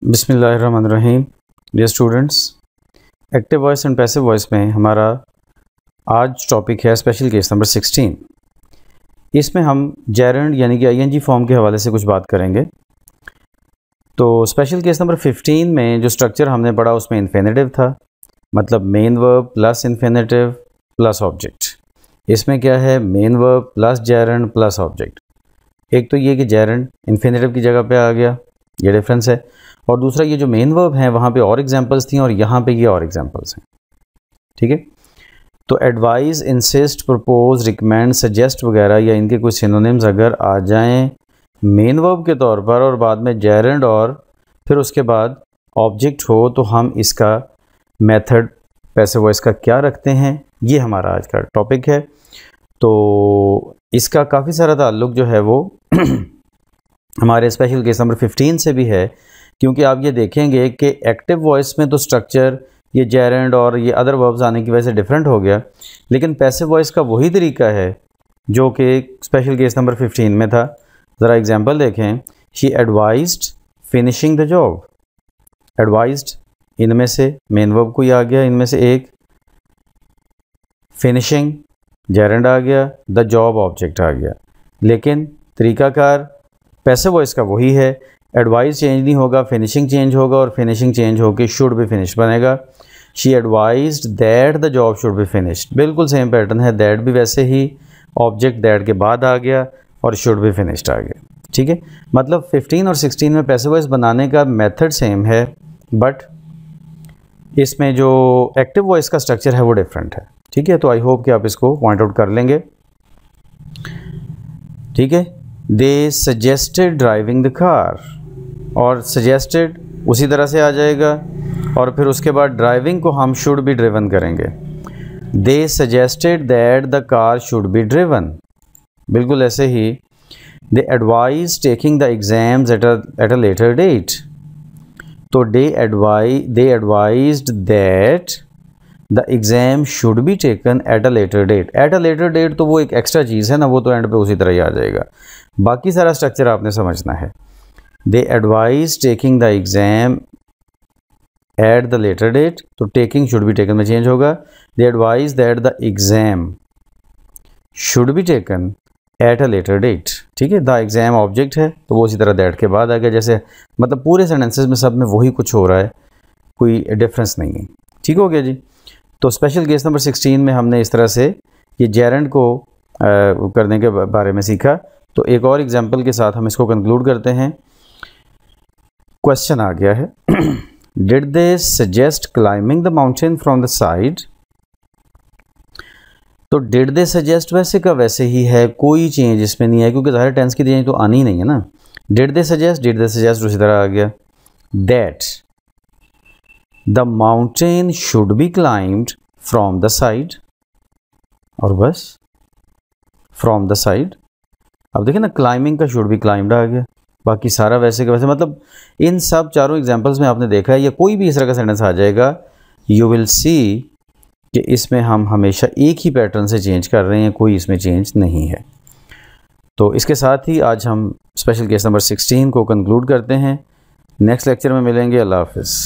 बिस्मिल्लाहिर्रहमानिर्रहीम। Dear students, active voice and passive voice में हमारा आज टॉपिक है स्पेशल केस नंबर 16। इसमें हम जेरेंड यानी कि आईएनजी फॉर्म के हवाले से कुछ बात करेंगे। तो स्पेशल केस नंबर 15 में जो स्ट्रक्चर हमने पढ़ा उसमें इन्फिनेटिव था, मतलब main verb plus infinitive plus object. इसमें क्या है, main verb plus gerund plus object. एक तो ये कि जेरेंड इन्फिनेटिव की जगह पे आ गया, ये डिफरेंस है। और दूसरा ये जो मेन वर्ब है वहाँ पे और एग्जांपल्स थी और यहाँ पे ये और एग्जांपल्स हैं। ठीक है, तो advice, insist, propose, recommend, suggest वगैरह या इनके कुछ सिनोनिम्स अगर आ जाएं मेन वर्ब के तौर पर और बाद में जेरेंड और फिर उसके बाद ऑब्जेक्ट हो, तो हम इसका मेथड पैसिव वॉइस का क्या रखते हैं, ये हमारा आज का टॉपिक है। तो इसका काफ़ी सारा ताल्लुक जो है वो हमारे स्पेशल केस नंबर 15 से भी है, क्योंकि आप ये देखेंगे कि एक्टिव वॉइस में तो स्ट्रक्चर ये जेरेंड और ये अदर वर्ब्स आने की वजह से डिफरेंट हो गया, लेकिन पैसिव वॉइस का वही तरीका है जो कि स्पेशल केस नंबर 15 में था। ज़रा एग्जांपल देखें। She advised finishing the job. Advised इनमें से मेन वर्ब कोई आ गया, इनमें से एक, फिनिशिंग जेरेंड आ गया, द जॉब ऑब्जेक्ट आ गया। लेकिन तरीकाकार पैसिव वॉइस का वही है। एडवाइस चेंज नहीं होगा, फिनिशिंग चेंज होगा और फिनिशिंग चेंज होकर शुड बी फिनिश बनेगा। She advised that the job should be finished. बिल्कुल सेम पैटर्न है, दैट भी वैसे ही ऑब्जेक्ट दैट के बाद आ गया और शुड बी फिनिश्ड आ गया। ठीक है, मतलब 15 और 16 में पैसिव वॉइस बनाने का मेथड सेम है, बट इसमें जो एक्टिव वॉइस का स्ट्रक्चर है वो डिफरेंट है। ठीक है, तो आई होप कि आप इसको पॉइंट आउट कर लेंगे। ठीक है, दे सजेस्टेड ड्राइविंग द कार, और सजेस्टेड उसी तरह से आ जाएगा और फिर उसके बाद ड्राइविंग को हम शुड बी ड्रिवन करेंगे। They suggested that the car should be driven. बिल्कुल ऐसे ही they advise taking the exams at a later date. तो they advised that the exam should be taken at a later date. At a later date तो वो एक extra चीज़ है ना, वो तो एंड पे उसी तरह ही आ जाएगा। बाकी सारा स्ट्रक्चर आपने समझना है। They advise taking the exam at the later date, तो टेकिंग शुड बी टेकन में चेंज होगा। They advise that the exam should be taken at a later date. ठीक है, द एग्ज़ाम ऑब्जेक्ट है तो वो उसी तरह दैट के बाद आ गया। जैसे मतलब पूरे सेंटेंसेस में सब में वही कुछ हो रहा है, कोई डिफरेंस नहीं है। ठीक हो गया जी। तो स्पेशल केस नंबर 16 में हमने इस तरह से ये जेरेंड को करने के बारे में सीखा। तो एक और एग्जांपल के साथ हम इसको कंक्लूड करते हैं। क्वेश्चन आ गया है, did they suggest climbing the mountain from the side. तो डिड दे सजेस्ट वैसे का वैसे ही है, कोई चेंज इसमें नहीं है, क्योंकि ज़ाहिर टेंस की चेंज तो आनी ही नहीं है ना। डिड दे सजेस्ट उसी तरह आ गया। That the mountain should be climbed from the side, और बस फ्रॉम द साइड। अब देखिए ना, क्लाइंबिंग का शुड बी क्लाइंब्ड आ गया, बाकी सारा वैसे का वैसे। मतलब इन सब चारों एग्जांपल्स में आपने देखा है, या कोई भी इस तरह का सेंटेंस आ जाएगा, यू विल सी कि इसमें हम हमेशा एक ही पैटर्न से चेंज कर रहे हैं, कोई इसमें चेंज नहीं है। तो इसके साथ ही आज हम स्पेशल केस नंबर 16 को कंक्लूड करते हैं। नेक्स्ट लेक्चर में मिलेंगे। अल्लाह हाफिज़।